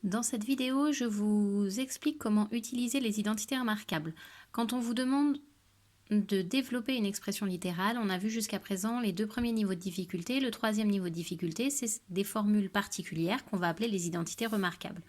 Dans cette vidéo, je vous explique comment utiliser les identités remarquables. Quand on vous demande de développer une expression littérale, on a vu jusqu'à présent les deux premiers niveaux de difficulté. Le troisième niveau de difficulté, c'est des formules particulières qu'on va appeler les identités remarquables.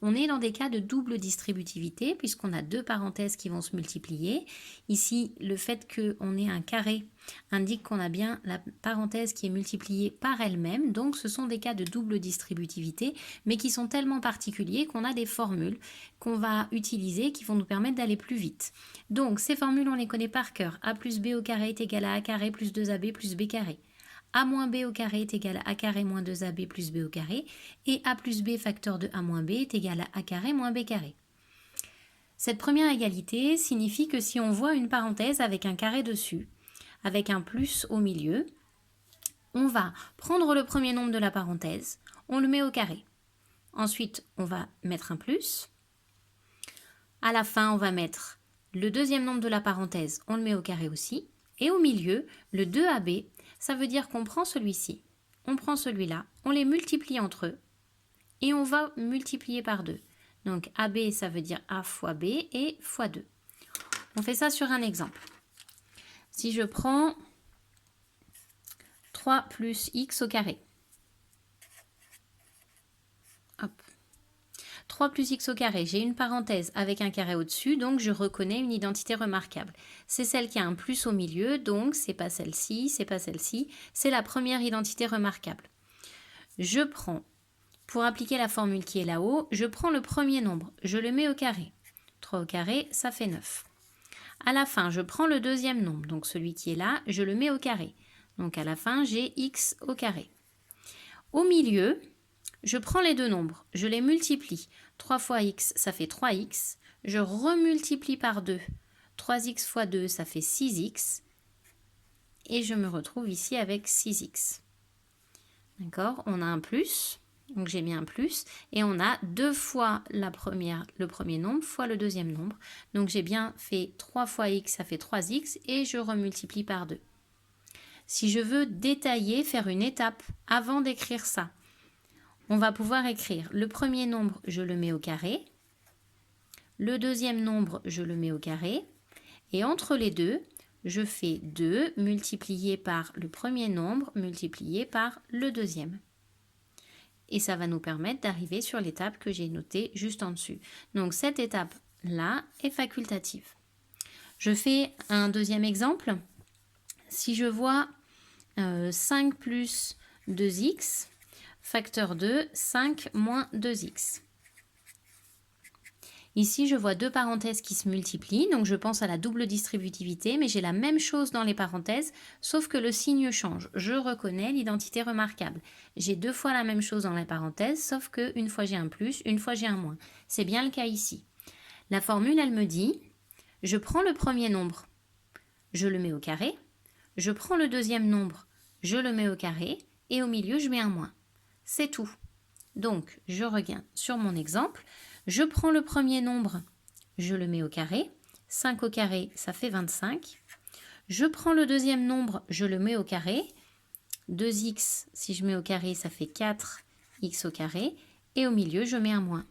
On est dans des cas de double distributivité puisqu'on a deux parenthèses qui vont se multiplier. Ici, le fait qu'on ait un carré indique qu'on a bien la parenthèse qui est multipliée par elle-même. Donc ce sont des cas de double distributivité, mais qui sont tellement particuliers qu'on a des formules qu'on va utiliser qui vont nous permettre d'aller plus vite. Donc ces formules, on les connaît par cœur. A plus b au carré est égal à a carré plus 2ab plus b carré. A moins b au carré est égal à a carré moins 2ab plus b au carré, et a plus b facteur de a moins b est égal à a carré moins b carré. Cette première égalité signifie que si on voit une parenthèse avec un carré dessus, avec un plus au milieu, on va prendre le premier nombre de la parenthèse, on le met au carré. Ensuite, on va mettre un plus. À la fin, on va mettre le deuxième nombre de la parenthèse, on le met au carré aussi. Et au milieu, le 2ab, ça veut dire qu'on prend celui-ci, on prend celui-là, on les multiplie entre eux et on va multiplier par 2. Donc AB, ça veut dire A fois B et fois 2. On fait ça sur un exemple. Si je prends 3 plus x au carré. Hop. 3 plus x au carré, j'ai une parenthèse avec un carré au-dessus, donc je reconnais une identité remarquable. C'est celle qui a un plus au milieu, donc c'est pas celle-ci, c'est pas celle-ci, c'est la première identité remarquable. Je prends, pour appliquer la formule qui est là-haut, je prends le premier nombre, je le mets au carré. 3 au carré, ça fait 9. À la fin, je prends le deuxième nombre, donc celui qui est là, je le mets au carré. Donc à la fin, j'ai x au carré. Au milieu, je prends les deux nombres, je les multiplie. 3 fois x, ça fait 3x. Je remultiplie par 2. 3x fois 2, ça fait 6x. Et je me retrouve ici avec 6x. D'accord? On a un plus, donc j'ai mis un plus. Et on a 2 fois le premier nombre fois le deuxième nombre. Donc j'ai bien fait 3 fois x, ça fait 3x. Et je remultiplie par 2. Si je veux détailler, faire une étape avant d'écrire ça, on va pouvoir écrire le premier nombre, je le mets au carré. Le deuxième nombre, je le mets au carré. Et entre les deux, je fais 2 multiplié par le premier nombre multiplié par le deuxième. Et ça va nous permettre d'arriver sur l'étape que j'ai notée juste en dessus. Donc cette étape-là est facultative. Je fais un deuxième exemple. Si je vois 5 plus 2x, facteur 2, 5 moins 2x. Ici, je vois deux parenthèses qui se multiplient, donc je pense à la double distributivité, mais j'ai la même chose dans les parenthèses, sauf que le signe change. Je reconnais l'identité remarquable. J'ai deux fois la même chose dans les parenthèses, sauf qu'une fois j'ai un plus, une fois j'ai un moins. C'est bien le cas ici. La formule, elle me dit, je prends le premier nombre, je le mets au carré, je prends le deuxième nombre, je le mets au carré, et au milieu, je mets un moins. C'est tout. Donc, je reviens sur mon exemple. Je prends le premier nombre, je le mets au carré. 5 au carré, ça fait 25. Je prends le deuxième nombre, je le mets au carré. 2x, si je mets au carré, ça fait 4x au carré. Et au milieu, je mets un moins.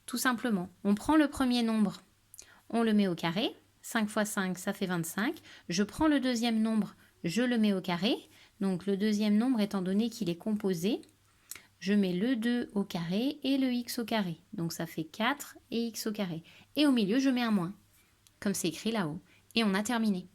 Tout simplement, on prend le premier nombre, on le met au carré. 5 fois 5, ça fait 25. Je prends le deuxième nombre, je le mets au carré. Donc le deuxième nombre, étant donné qu'il est composé, je mets le 2 au carré et le x au carré. Donc ça fait 4 et x au carré. Et au milieu, je mets un moins, comme c'est écrit là-haut. Et on a terminé.